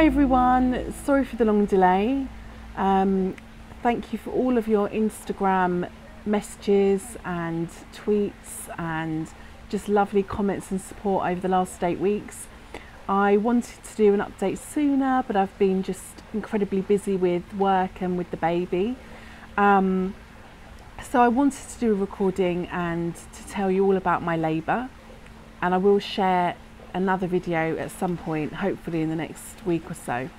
Hi everyone, sorry for the long delay. Thank you for all of your Instagram messages and tweets and just lovely comments and support over the last 8 weeks. I wanted to do an update sooner, but I've been just incredibly busy with work and with the baby. So I wanted to do a recording and to tell you all about my labour, and I will share another video at some point, hopefully in the next week or so.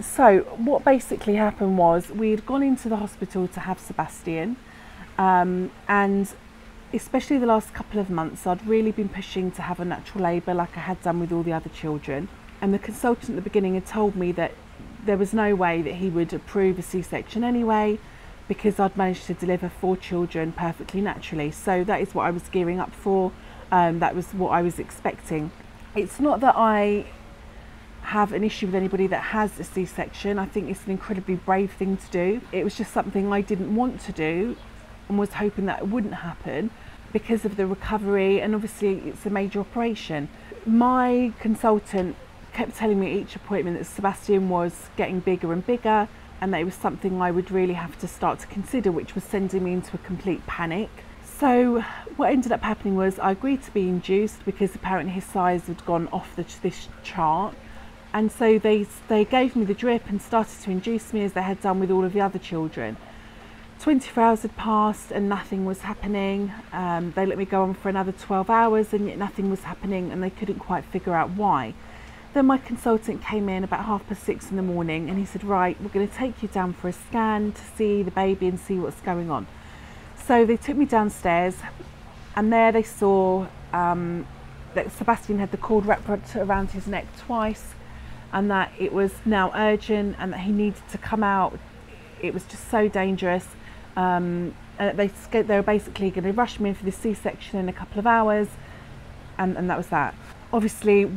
So what basically happened was we had gone into the hospital to have Sebastian, and especially the last couple of months I'd really been pushing to have a natural labour like I had done with all the other children, and the consultant at the beginning had told me that there was no way that he would approve a C-section anyway, because I'd managed to deliver 4 children perfectly naturally. So that is what I was gearing up for. That was what I was expecting. It's not that I have an issue with anybody that has a C-section. I think it's an incredibly brave thing to do. It was just something I didn't want to do and was hoping that it wouldn't happen because of the recovery, and obviously it's a major operation. My consultant kept telling me at each appointment that Sebastian was getting bigger and bigger, and that it was something I would really have to start to consider, which was sending me into a complete panic. So what ended up happening was I agreed to be induced because apparently his size had gone off this chart, and so they gave me the drip and started to induce me as they had done with all of the other children. 24 hours had passed and nothing was happening. They let me go on for another 12 hours and yet nothing was happening, and they couldn't quite figure out why. Then my consultant came in about 6:30 in the morning and he said, right, we're going to take you down for a scan to see the baby and see what's going on. So they took me downstairs, and there they saw that Sebastian had the cord wrapped around his neck twice, and that it was now urgent and that he needed to come out. It was just so dangerous. They were basically going to rush me in for the C-section in a couple of hours, and that was that. Obviously,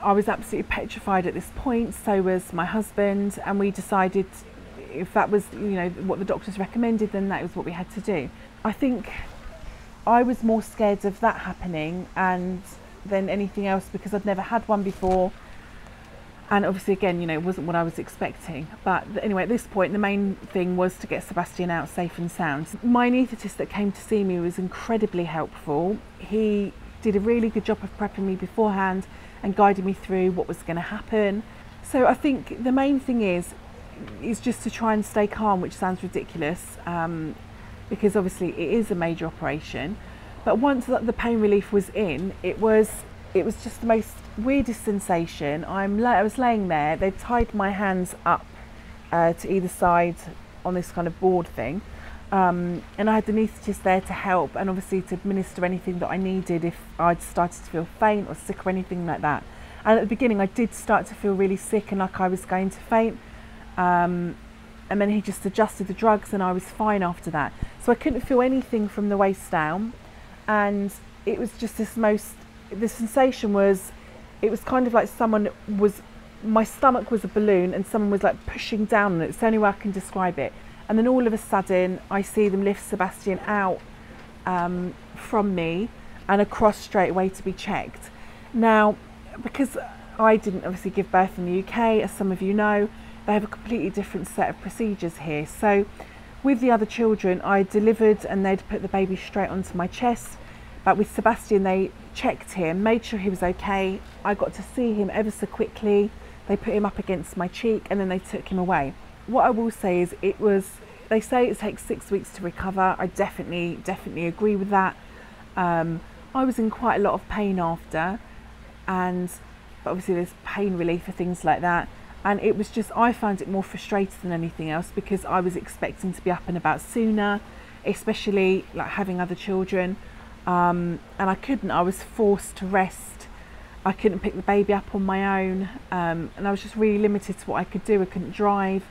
I was absolutely petrified at this point, so was my husband, and we decided if that was, what the doctors recommended, then that was what we had to do. I think I was more scared of that happening than anything else, because I'd never had one before, and obviously again, it wasn't what I was expecting. But anyway, at this point the main thing was to get Sebastian out safe and sound. My anaesthetist that came to see me was incredibly helpful. He did a really good job of prepping me beforehand and guiding me through what was going to happen. So I think the main thing is just to try and stay calm, which sounds ridiculous, because obviously it is a major operation. But once the pain relief was in, it was just the most weirdest sensation. I was laying there, they tied my hands up to either side on this kind of board thing, and I had the anaesthetist there to help and obviously to administer anything that I needed if I'd started to feel faint or sick or anything like that. And at the beginning I did start to feel really sick and like I was going to faint, and then he just adjusted the drugs and I was fine after that. So I couldn't feel anything from the waist down, and it was just the sensation was, it was kind of like my stomach was a balloon and someone was like pushing down on it. It's the only way I can describe it. And then all of a sudden I see them lift Sebastian out from me and across straight away to be checked. Now, because I didn't obviously give birth in the UK, as some of you know, they have a completely different set of procedures here. So with the other children, I delivered and they'd put the baby straight onto my chest. But with Sebastian, they checked him, made sure he was okay. I got to see him ever so quickly. They put him up against my cheek and then they took him away. What I will say is they say it takes 6 weeks to recover. I definitely agree with that. I was in quite a lot of pain after, but obviously there's pain relief for things like that. And it was just, I found it more frustrating than anything else, because I was expecting to be up and about sooner, especially like having other children. And I couldn't. I was forced to rest. I couldn't pick the baby up on my own, and I was just really limited to what I could do. I couldn't drive,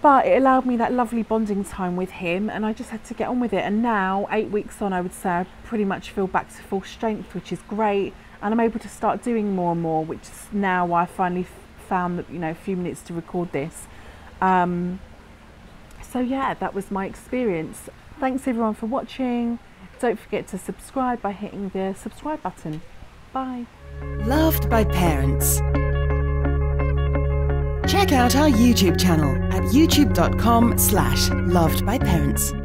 but it allowed me that lovely bonding time with him, and I just had to get on with it. And now 8 weeks on, I would say I pretty much feel back to full strength, which is great, and I'm able to start doing more and more, which is now why I finally found that a few minutes to record this. So yeah, that was my experience. Thanks everyone for watching. Don't forget to subscribe by hitting the subscribe button. Bye. Loved by parents. Check out our YouTube channel at youtube.com/lovedbyparents.